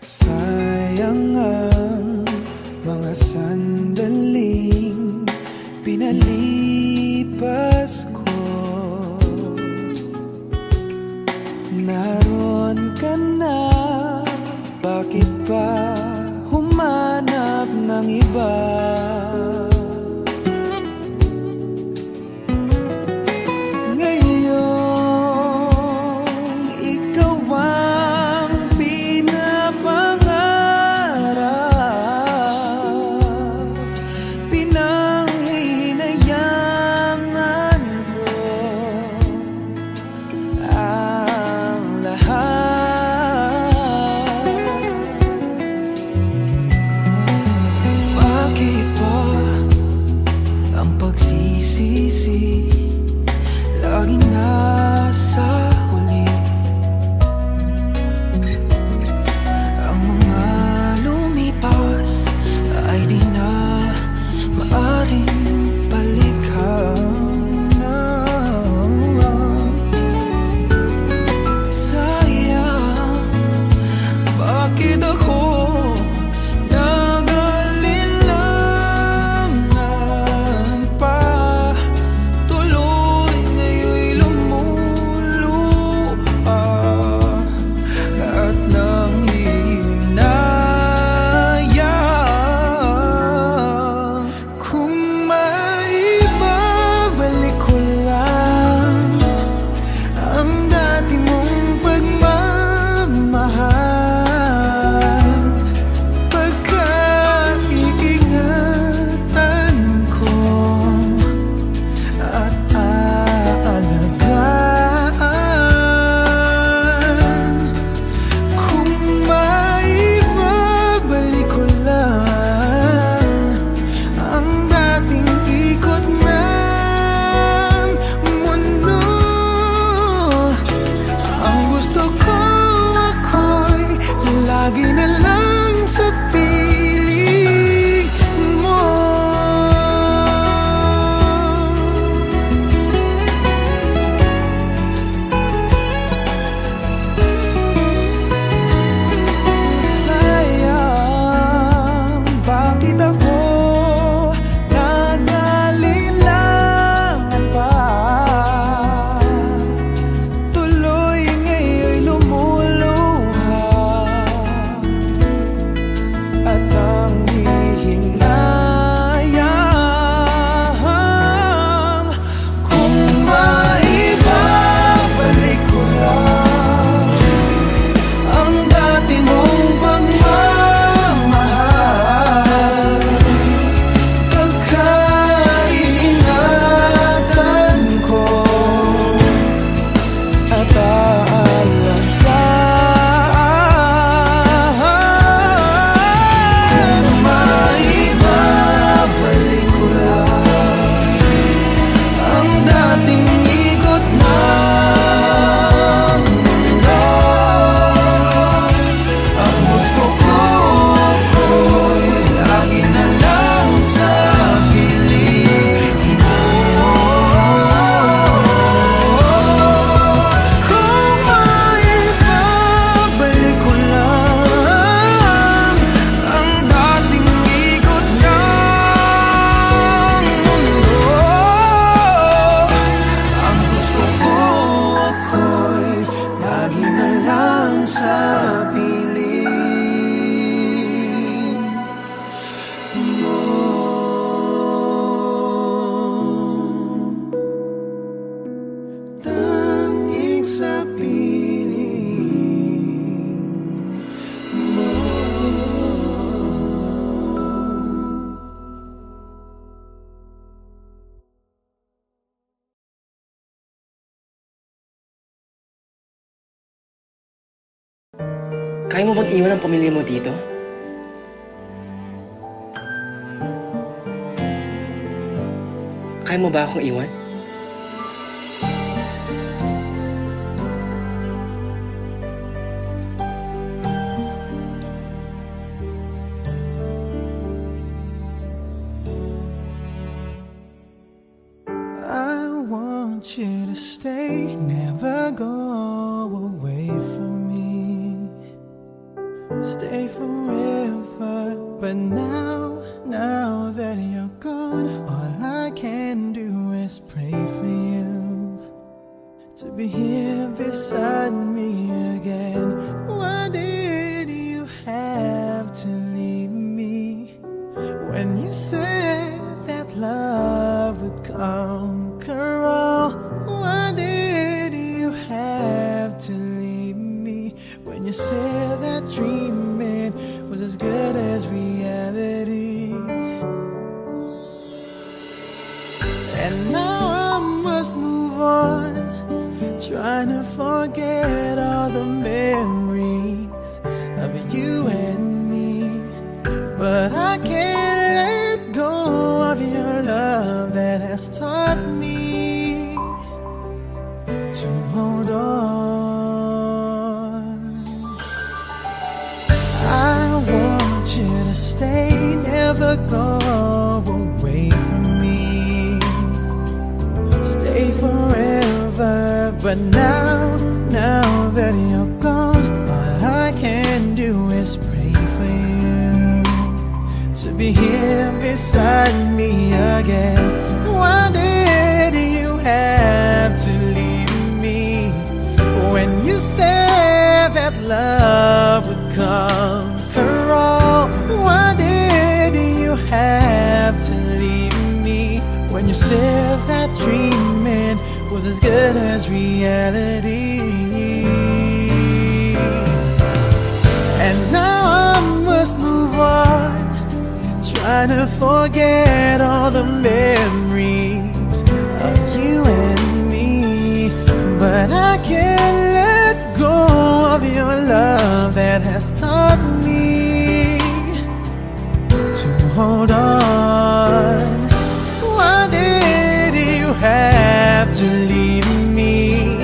Sayang ang mga sandaling pinalipas ko. Naroon ka na, bakit pa humanap ng iba? Laging nasa huli ang mga lumipas ay di na maaring balikan. Sayang, bakit ako lagi na lang sa piling mo. Sayang, bakit ako nag-alilangan pa? Tuloy ngayon'y lumuluha at ang hihinayang. Kung maibabalik ko lang ang dati mong pagmamahal, pagkaingatan ko at sa piling mo. Tanging sa piling mo. Kaya mo bang iwan ang pamilya mo dito? Kaya mo ba akong iwan? I want you to stay, never go away from me. stay forever. But now that you're gone, all I can do is pray for you to be here beside me again. Why did you have to leave me when you said that love would conquer all? Why did you have to leave me when you said that dreaming was as good as reality? And now I must move on, trying to forget all the memories of you and me. But I can't let go of your love that has taught me to hold on. I want you to stay, never go away from me. Stay forever. But now that you're gone, all I can do is pray for you to be here beside me again. Why did you have to leave me when you said that love would conquer all? Why did you have to leave me when you said that dreaming was as good as reality? And now I must move on, trying to forget all the memories of you and me. But I can't let go of your love that has taught me to hold on. Why did you have to leave me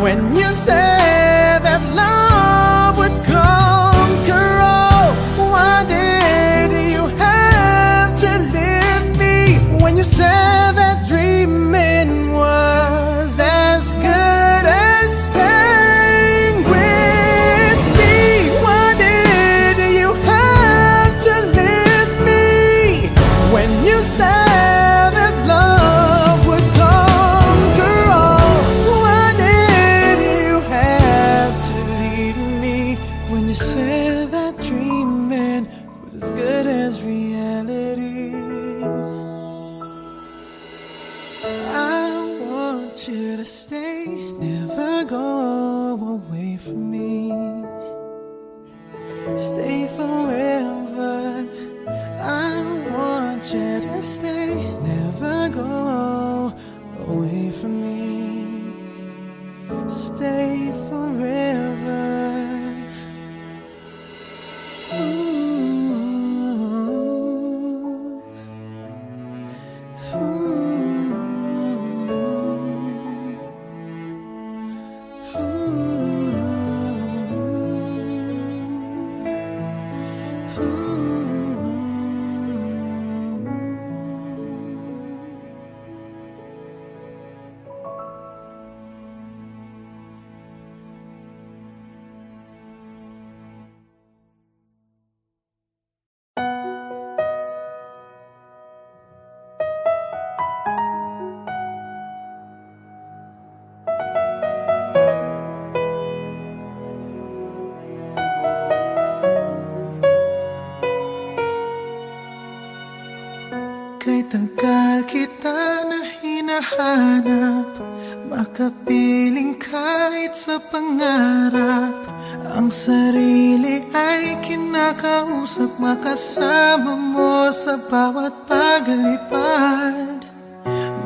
when you said that love would conquer all? Why did you have to leave me when you said that dreaming was as good as staying with me? Why did you have to leave me when you said that love would conquer all? Why did you have to leave me when you said that dreaming was as good as reality? I want you to stay, never go away from me. Stay forever. I want you to stay, never go away from me. Stay forever. Kay tagal kita na hinahanap, makapiling kahit sa pangarap. Ang sarili ay kinakausap, makasama mo sa bawat paglipad.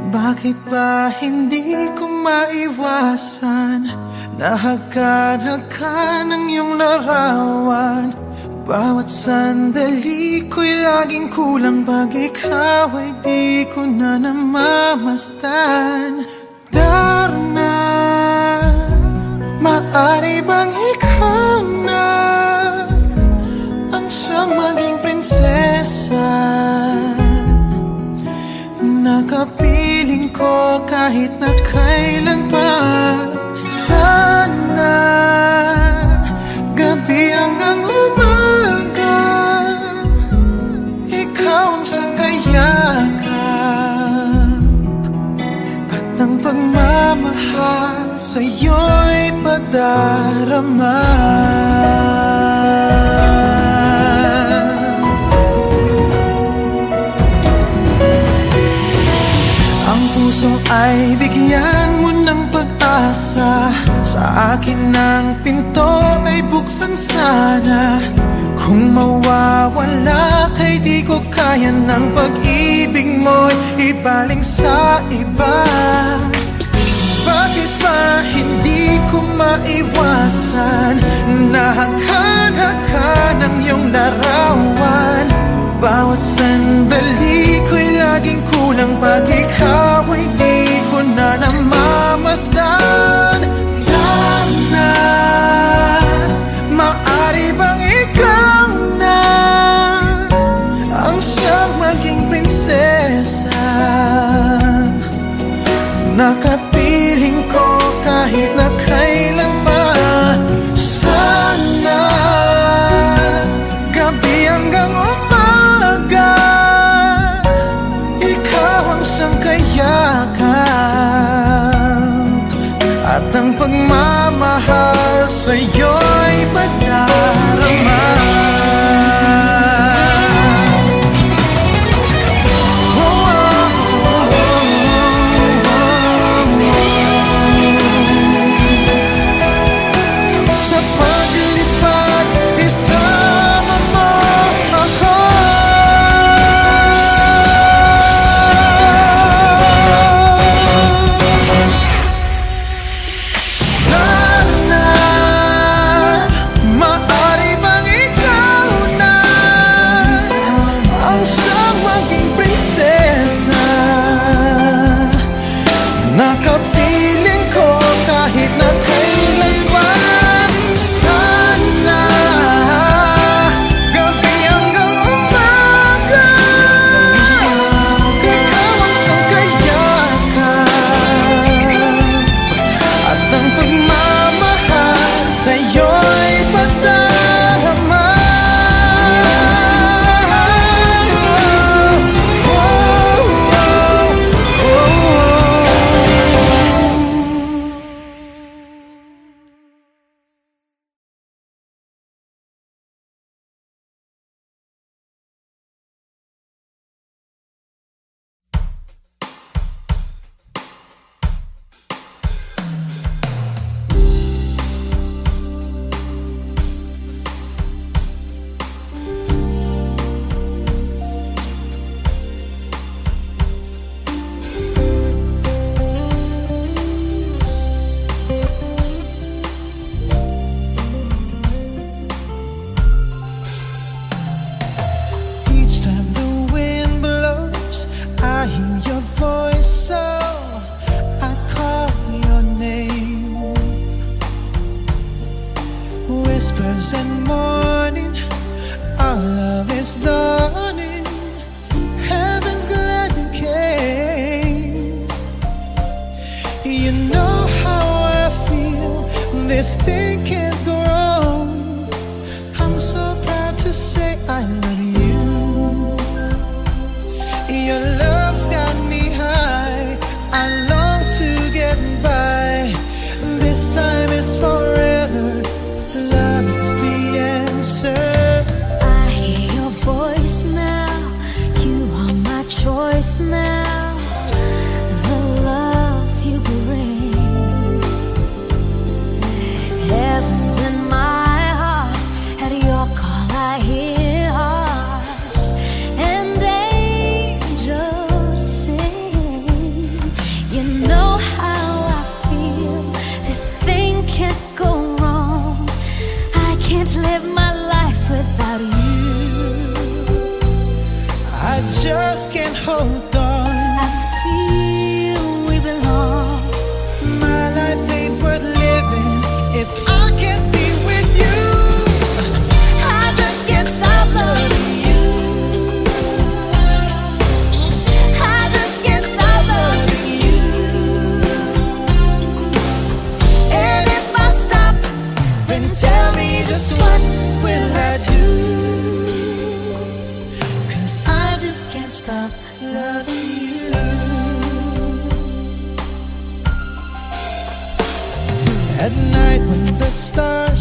Bakit ba hindi ko maiwasan? Nahagkan-hagkan ang iyong larawan. Bawat sandali ko'y laging kulang, pag ikaw ay di ko na namamasdan. Darna, maaari bang ikaw na ang siyang maging prinsesa? Nakapiling ko kahit na kailan pa. Sana gabi hanggang umaga nadarama. Ang puso ay bigyan mo ng pag-asa. Sa akin ang pinto ay buksan sana. Kung mawawala kay di ko kaya ng pag-ibig mo'y ibaling sa iba. Bakit ba hindi ko maiwasan na hakan-hakan ang iyong larawan? Bawat sandali ko'y laging kulang pag ikaw ay di ko na namamasdan. Lana, maari bang ikaw na ang siyang maging prinsesa? Nakapiling ko kahit na kailan pa. Sana gabi hanggang umaga ikaw ang siyang kayakap, at ang pagmamahal sa'yo'y madarama. Nakapiling ko kahit na kailan pa. Sana gabi hanggang umaga ikaw ang siyang kayakap, at ang pagmamahal sa'yo'y padarama. Whispers and morning, our love is dawning. Heaven's glad you came. You know how I feel, this thing can't go wrong. I'm so proud to say I love you. Your love's got me high, I long to get by. This time is forever, love is the answer. I hear your voice now, you are my choice now. The love you bring, heaven's in my heart. At your call I hear hearts and angels sing. You know how I feel, this thing can't go wrong. I can't live my life without you. I just can't hold on. I feel we belong. My life ain't worth living if I can't be with you. I just can't stop loving you. I just can't stop loving you. And if I stop, then tell me just what will I do? 'Cause I just can't stop loving you. At night when the stars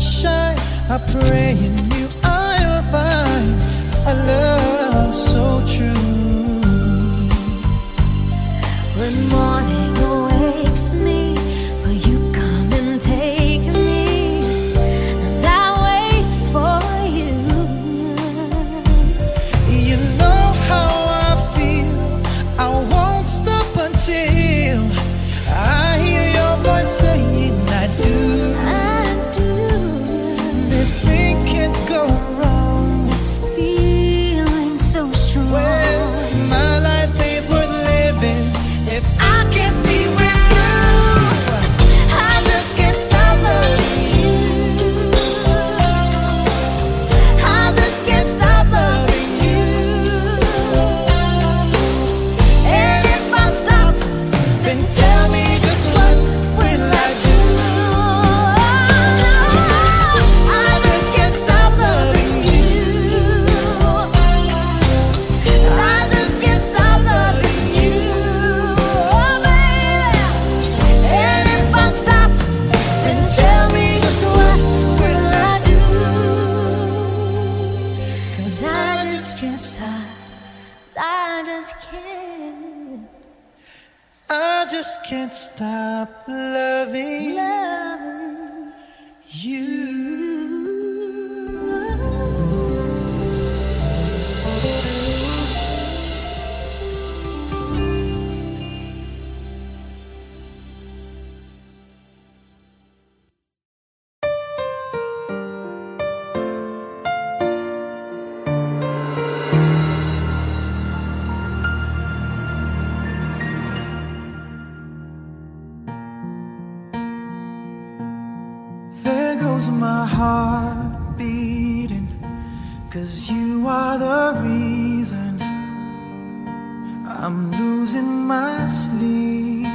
I pray in you I'll find a love so true. When morning awakes me, will you come and take me? And I'll wait for you. You know how I feel, I won't stop until I hear your voice saying I do. I do. This thing can't go wrong. This feeling so strong. Well, my life ain't worth living if I can't be with you. I just can't stop loving you. I just can't stop loving you. And if I stop, then tell me just what will I do? I just can't stop loving you. I just can't stop loving you, oh baby. And if I stop, then tell me just what will I do? 'Cause I just can't stop, 'cause I just can't. I just can't stop loving you. There goes my heart beating, 'cause you are the reason I'm losing my sleep.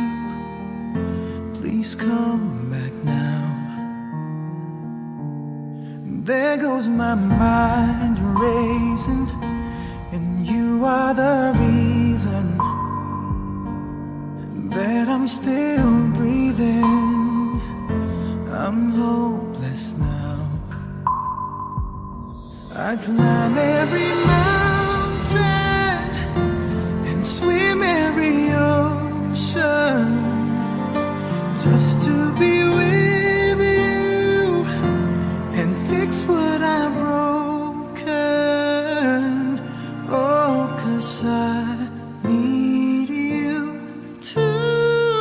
Please come back now. There goes my mind racing, and you are the reason that I'm still breathing. I'm hopeless now. I climb every mountain and swim every ocean just to be with you and fix what I've broken. Oh, 'cause I need you to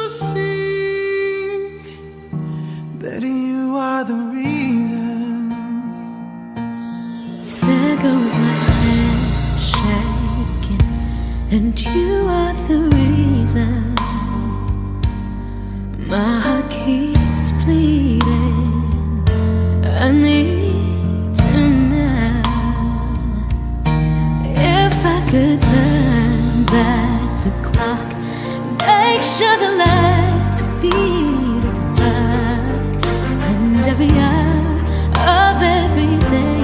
see that you are the reason. There goes my hand shaking, and you are the reason. My heart keeps bleeding. I need you now. If I could turn back the clock, make sure the lights are feed at the dark. Spend every hour of every day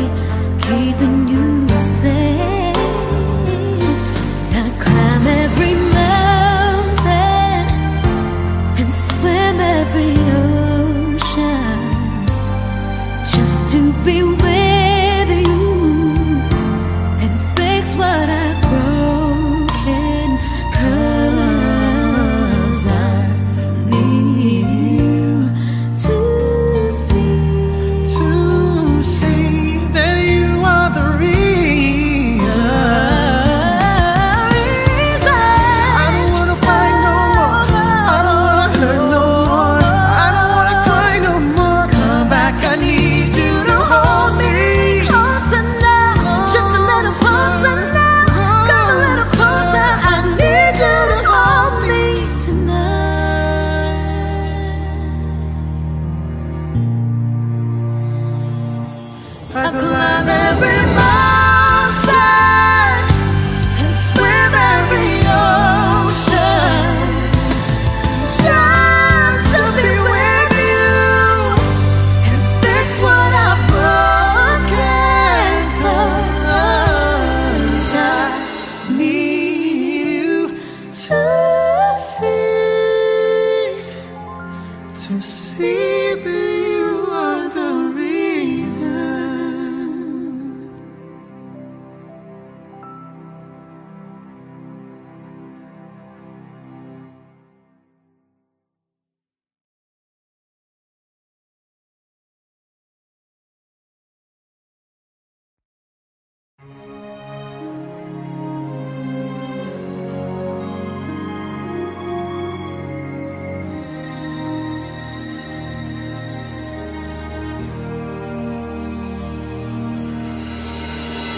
keeping you safe. I climb every mountain and swim every ocean just to be with you and fix what I've broken.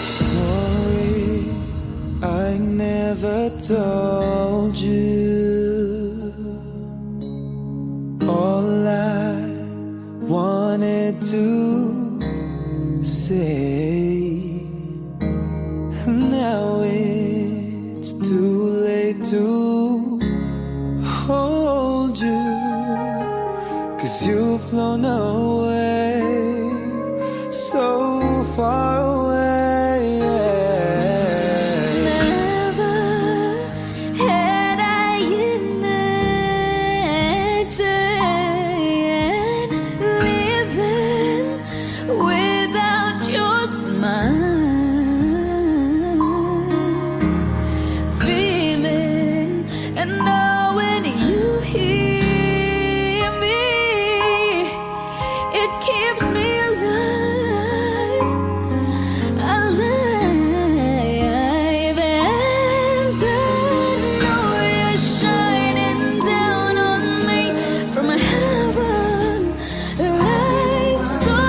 Sorry, I never told you all I wanted to say. Now it's too late to hold you, 'cause you've flown away, so far away. Never had I imagined living without your smile, feeling and knowing you hear me, it keeps me alive, alive. And I know you're shining down on me from heaven, like so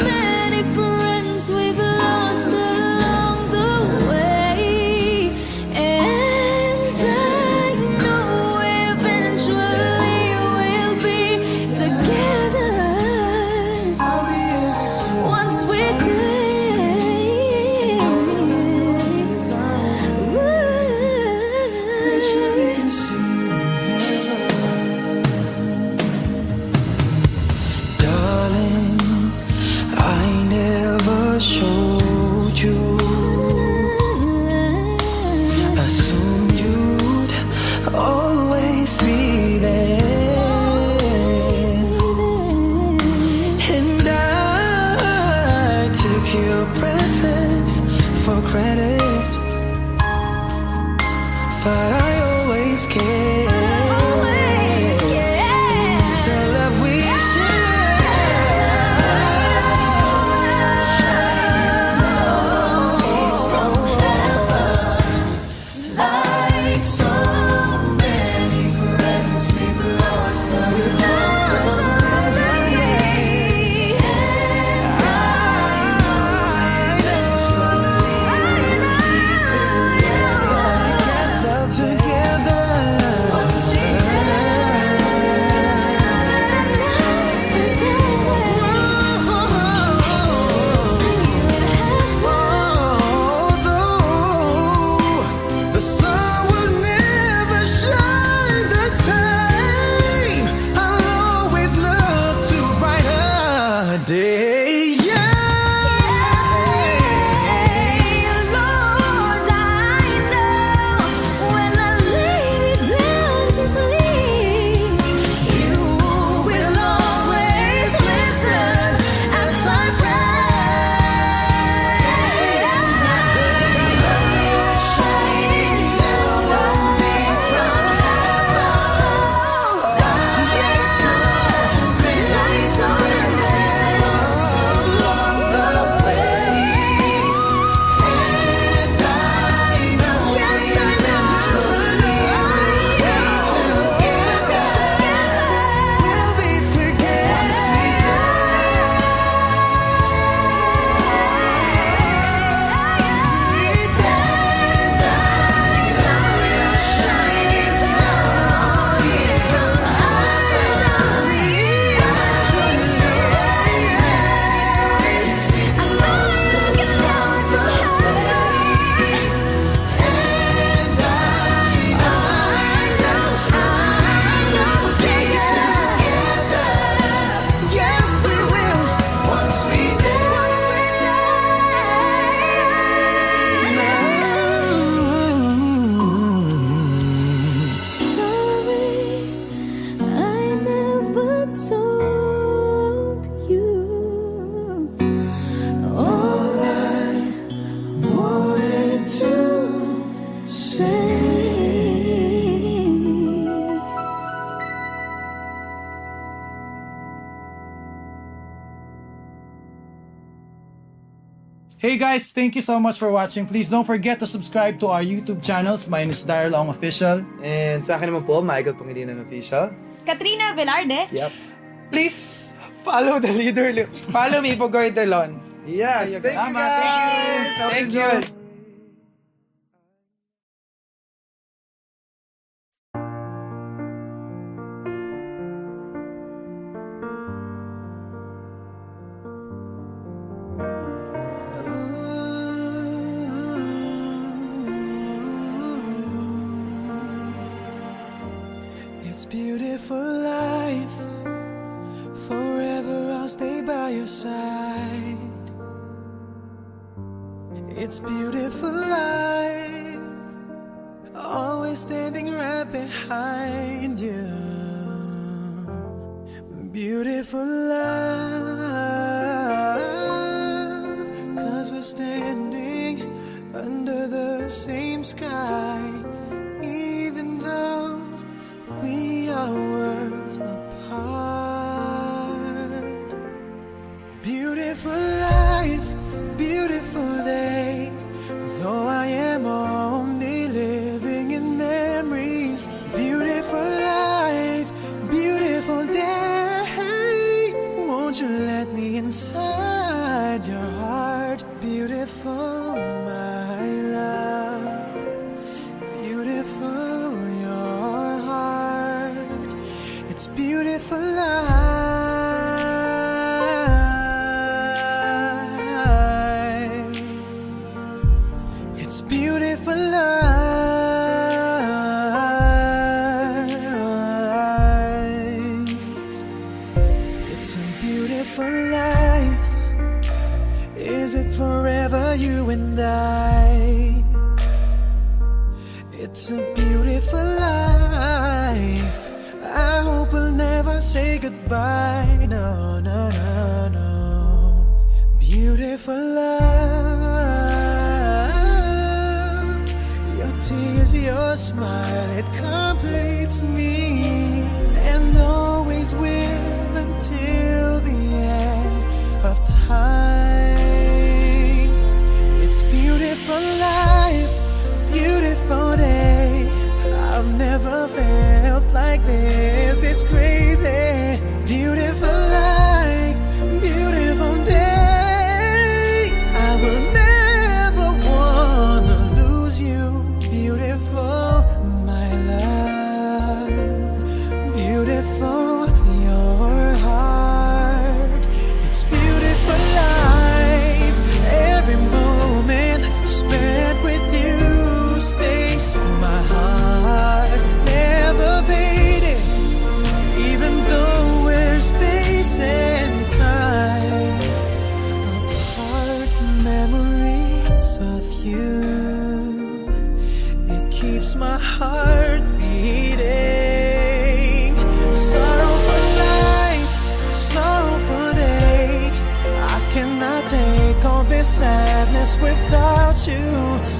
many friends we've lost along the way. And I know eventually we'll be together once we're good. Darling, I never showed you. Assumed you'd always be there, and I took your presence for granted, but I always cared. It's the love we like so many friends we've lost along the way. Together. The sun will never shine the same. I'll always look to brighter day. Lord, I know when I lay me down to sleep, you will always listen as I We'll be Yes, we will. Once we Sorry, I never told you all I wanted to say. Hey guys, thank you so much for watching. Please don't forget to subscribe to our YouTube channels. Mine is Daryl Ong Official. And sa akin naman po, Michael Pangilinan Official. Katrina Velarde. Yep. Please follow the leader. Follow me po, Goiterlon. Yes, thank you Salamat. guys! Hope you Thank you. enjoyed. It's beautiful life. Forever I'll stay by your side. It's beautiful life. Always standing right behind you. Beautiful love. 'Cause we're standing under the same sky. Even though we are worlds apart. Beautiful life, beautiful day. Though I am only living in memories. Beautiful life, beautiful day. Won't you let me inside your heart? Beautiful, my love. Beautiful, your heart. It's beautiful life. It's beautiful life. It's a beautiful life. Is it forever, you and I? It's a beautiful life. I hope we'll never say goodbye. No, no, no, no. Beautiful love. Your tears, your smile, it completes me. And always will until the end of time. It's beautiful life. Beautiful day. I've never felt like this. It's crazy. Beautiful life. Beautiful day. I will never wanna lose you. Beautiful, my love. Beautiful, your heart. It's beautiful life. Every moment spent with you stays in my heart, never fading. Even though we're space and time apart, memories of you, it keeps my heart beating. Sorrowful life, sorrowful day. I cannot take all this sadness without you.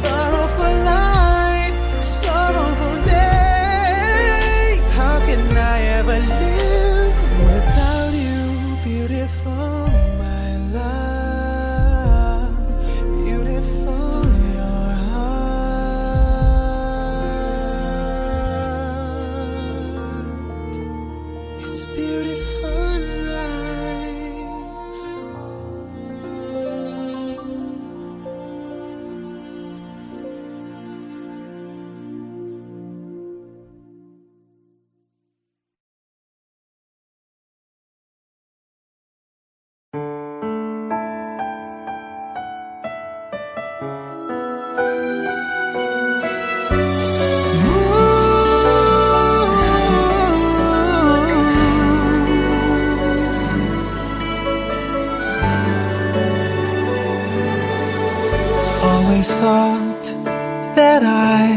Sorrowful life, sorrowful day. How can I ever live without you? Beautiful, my love. Beautiful, your heart. It's beautiful life. Always thought that I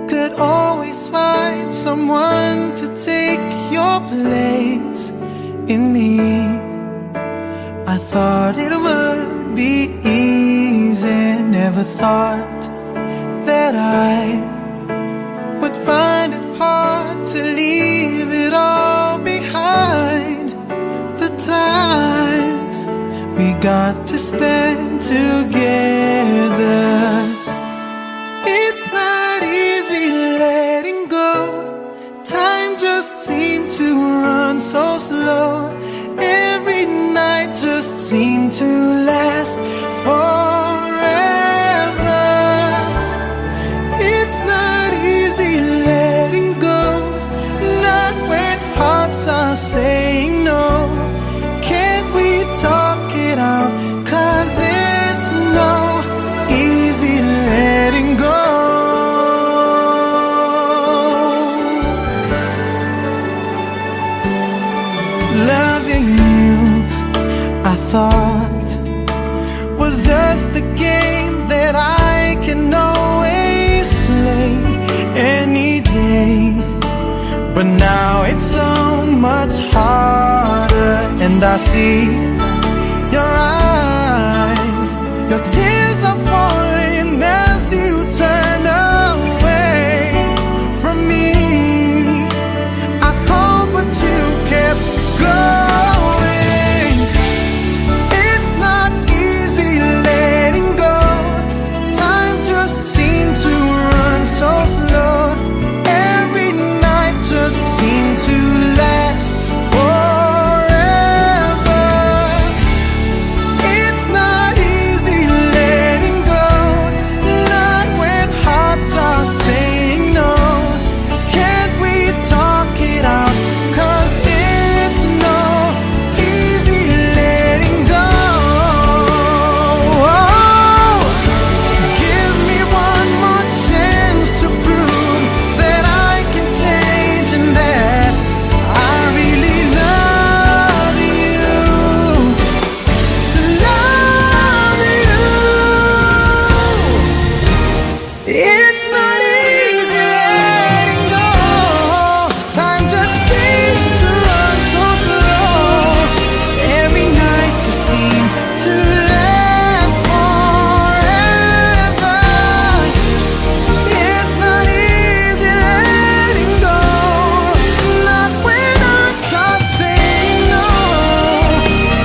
could always find someone to take your place in me. I thought it would be easy. Never thought that I would find it hard to leave it all behind. The times we got to spend together. It's not easy letting go. Time just seemed to run so slow. Every night just seem to last forever. It's not easy letting go, not when hearts are saying no. Can't we talk it out? 'Cause it's no easy letting go. Loving you, I thought, was just a game that I can always play any day. But now it's so much harder, and I see your eyes, your tears are falling as you turn away from me. I called but you kept going. It's not easy letting go. Time just seemed to run so slow. Every night just seemed to last forever. It's not easy letting go, not when hearts are saying no. Can't we talk it out? 'Cause it's no easy letting go. Oh, give me one more chance to prove that I can change and that I really love you. Love you. It's not easy letting go. Time just seems to run so slow. Every night just seems to last forever. It's not easy letting go, not when hearts are saying no.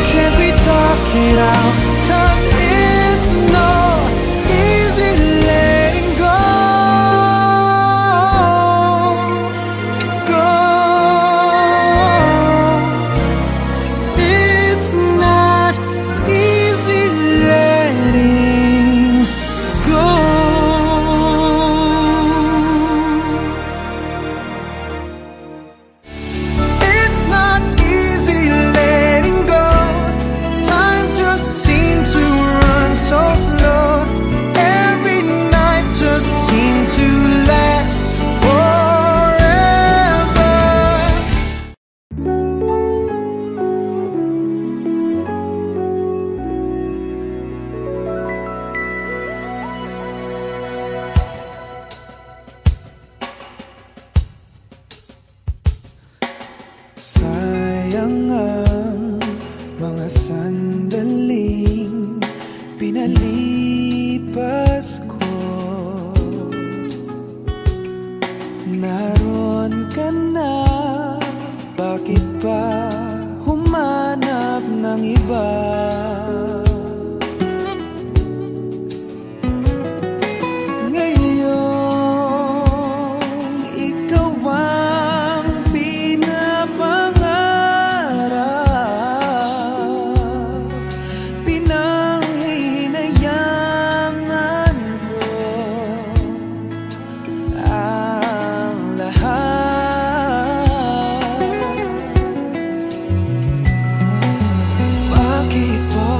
Can't we talk it out? 'Cause it's no easy letting go. Go. It's not easy letting go. It's not easy letting go. Time just seemed to run so slow. Every night just seemed to last forever. Sayang ang mga sandaling pinalipas ko. Naroon ka na, bakit pa humanap ng iba? Ngayon, ikaw ang pinapangarap, pinanghihinayangan ko ang lahat. Bakit ba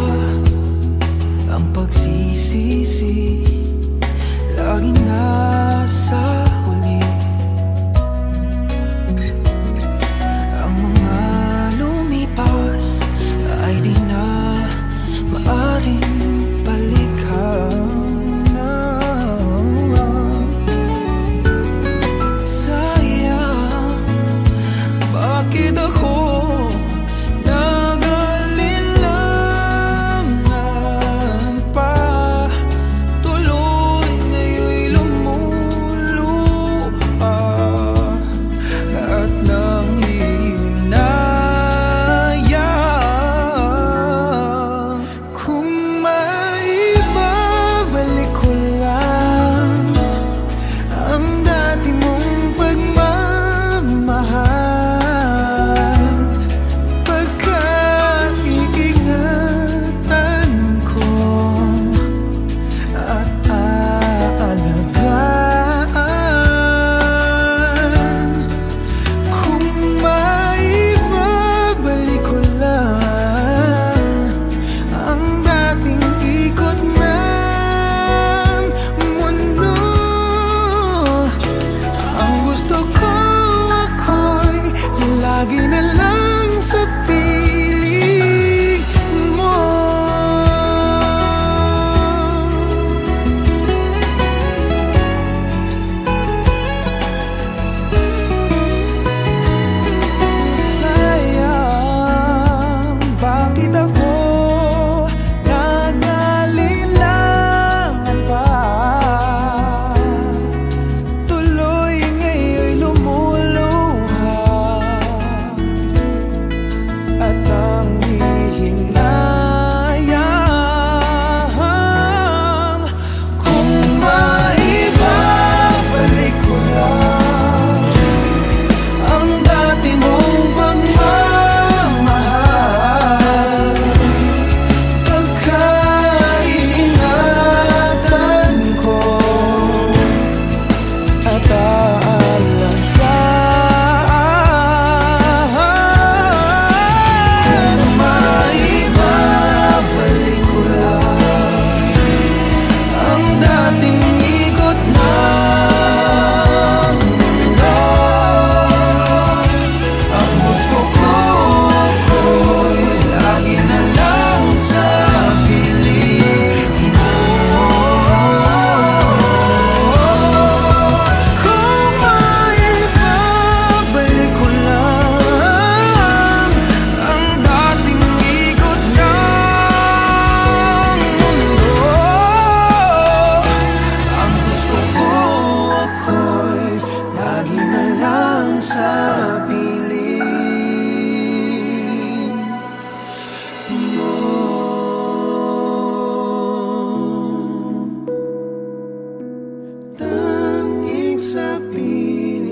sa piling